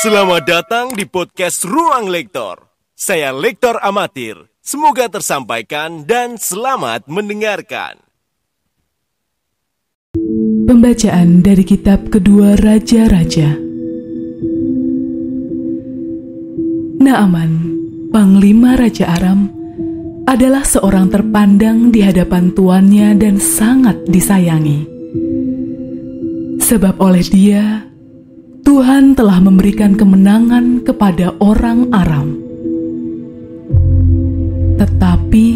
Selamat datang di podcast Ruang Lektor. Saya Lektor Amatir. Semoga tersampaikan dan selamat mendengarkan. Pembacaan dari kitab kedua Raja-Raja. Naaman, Panglima Raja Aram, adalah seorang terpandang di hadapan tuannya dan sangat disayangi. Sebab oleh dia, Tuhan telah memberikan kemenangan kepada orang Aram. Tetapi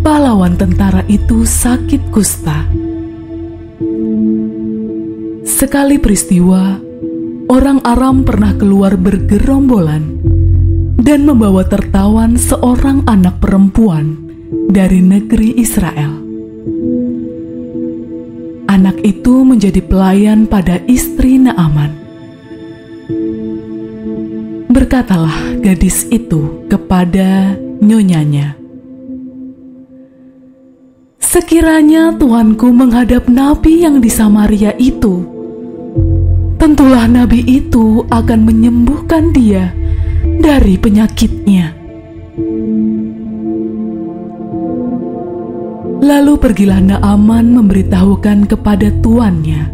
pahlawan tentara itu sakit kusta. Sekali peristiwa, orang Aram pernah keluar bergerombolan dan membawa tertawan seorang anak perempuan dari negeri Israel. Anak itu menjadi pelayan pada istri Naaman. Berkatalah gadis itu kepada nyonyanya, "Sekiranya tuanku menghadap nabi yang di Samaria itu, tentulah nabi itu akan menyembuhkan dia dari penyakitnya." Lalu pergilah Naaman memberitahukan kepada tuannya.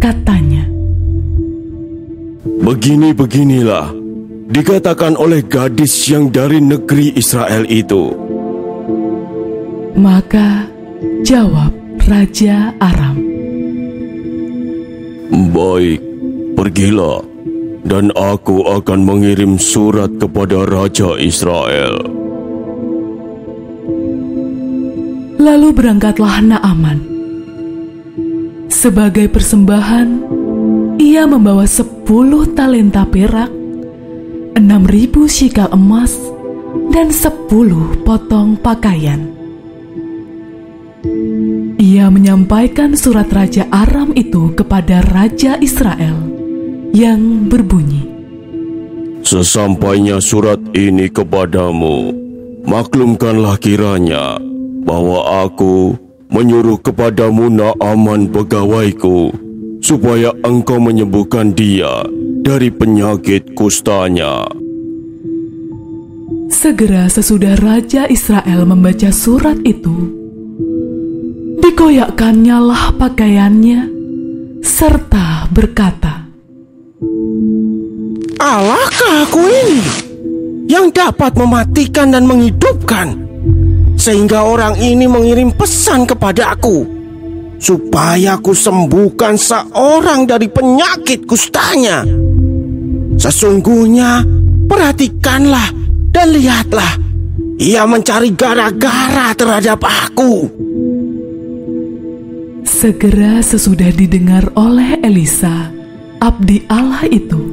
Katanya, "Begini-beginilah dikatakan oleh gadis yang dari negeri Israel itu." Maka jawab Raja Aram, "Baik, pergilah, dan aku akan mengirim surat kepada Raja Israel." Lalu berangkatlah Naaman. Sebagai persembahan, ia membawa 10 talenta perak, 6.000 shikal emas, dan 10 potong pakaian. Ia menyampaikan surat Raja Aram itu kepada Raja Israel yang berbunyi, "Sesampainya surat ini kepadamu, maklumkanlah kiranya bahwa aku menyuruh kepadamu Naaman pegawaiku, supaya engkau menyembuhkan dia dari penyakit kustanya." Segera sesudah Raja Israel membaca surat itu, dikoyakkannyalah lah pakaiannya, serta berkata, "Allahkah aku ini yang dapat mematikan dan menghidupkan, sehingga orang ini mengirim pesan kepada aku, supaya aku sembuhkan seorang dari penyakit kustanya? Sesungguhnya perhatikanlah dan lihatlah, ia mencari gara-gara terhadap aku." Segera sesudah didengar oleh Elisa, abdi Allah itu,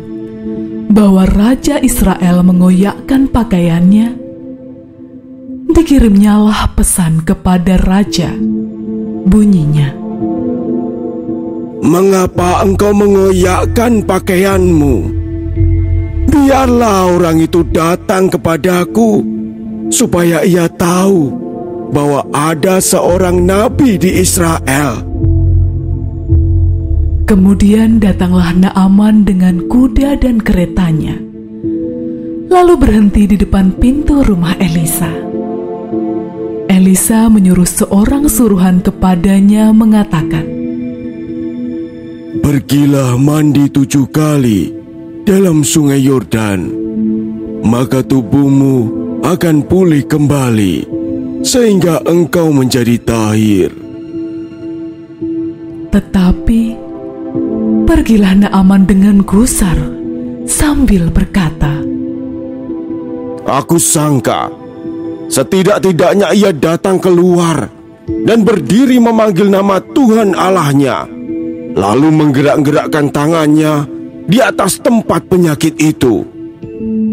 bahwa Raja Israel mengoyakkan pakaiannya, dikirimnyalah pesan kepada Raja. Bunyinya, "Mengapa engkau mengoyakkan pakaianmu? Biarlah orang itu datang kepadaku, supaya ia tahu bahwa ada seorang nabi di Israel." Kemudian datanglah Naaman dengan kuda dan keretanya, lalu berhenti di depan pintu rumah Elisa. Elisa menyuruh seorang suruhan kepadanya mengatakan, "Pergilah mandi 7 kali dalam sungai Yordan, maka tubuhmu akan pulih kembali, sehingga engkau menjadi tahir." Tetapi pergilah Naaman dengan gusar sambil berkata, "Aku sangka setidak-tidaknya ia datang keluar dan berdiri memanggil nama Tuhan Allahnya, lalu menggerak-gerakkan tangannya di atas tempat penyakit itu,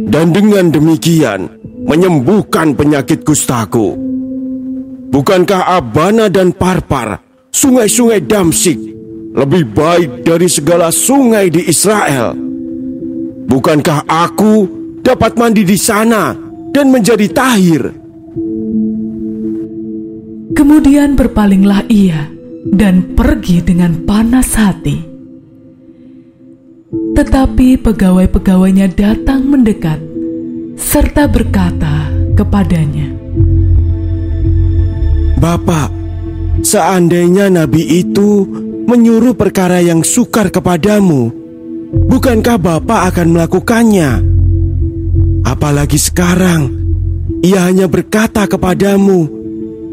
dan dengan demikian menyembuhkan penyakit kustaku. Bukankah Abana dan Parpar, sungai-sungai Damsyik, lebih baik dari segala sungai di Israel? Bukankah aku dapat mandi di sana dan menjadi tahir?" Kemudian berpalinglah ia dan pergi dengan panas hati. Tetapi pegawai-pegawainya datang mendekat serta berkata kepadanya, "Bapak, seandainya nabi itu menyuruh perkara yang sukar kepadamu, bukankah Bapak akan melakukannya? Apalagi sekarang, ia hanya berkata kepadamu,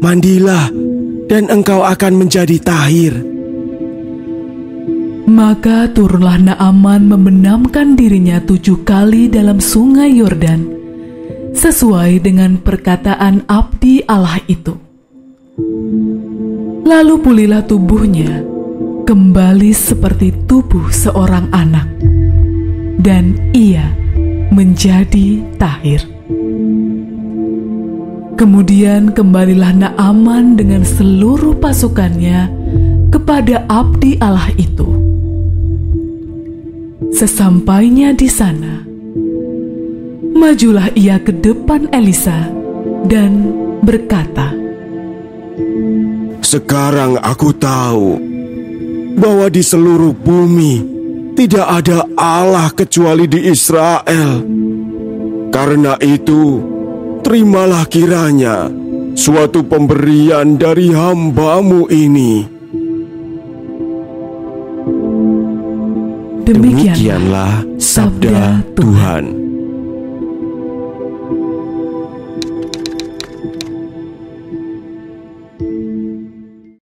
'Mandilah, dan engkau akan menjadi tahir.'" Maka turunlah Naaman membenamkan dirinya 7 kali dalam sungai Yordan, sesuai dengan perkataan abdi Allah itu. Lalu pulihlah tubuhnya, kembali seperti tubuh seorang anak, dan ia menjadi tahir. Kemudian kembalilah Naaman dengan seluruh pasukannya kepada abdi Allah itu. Sesampainya di sana, majulah ia ke depan Elisa dan berkata, "Sekarang aku tahu bahwa di seluruh bumi tidak ada Allah kecuali di Israel. Karena itu, terimalah kiranya suatu pemberian dari hamba-Mu ini." Demikianlah sabda Tuhan.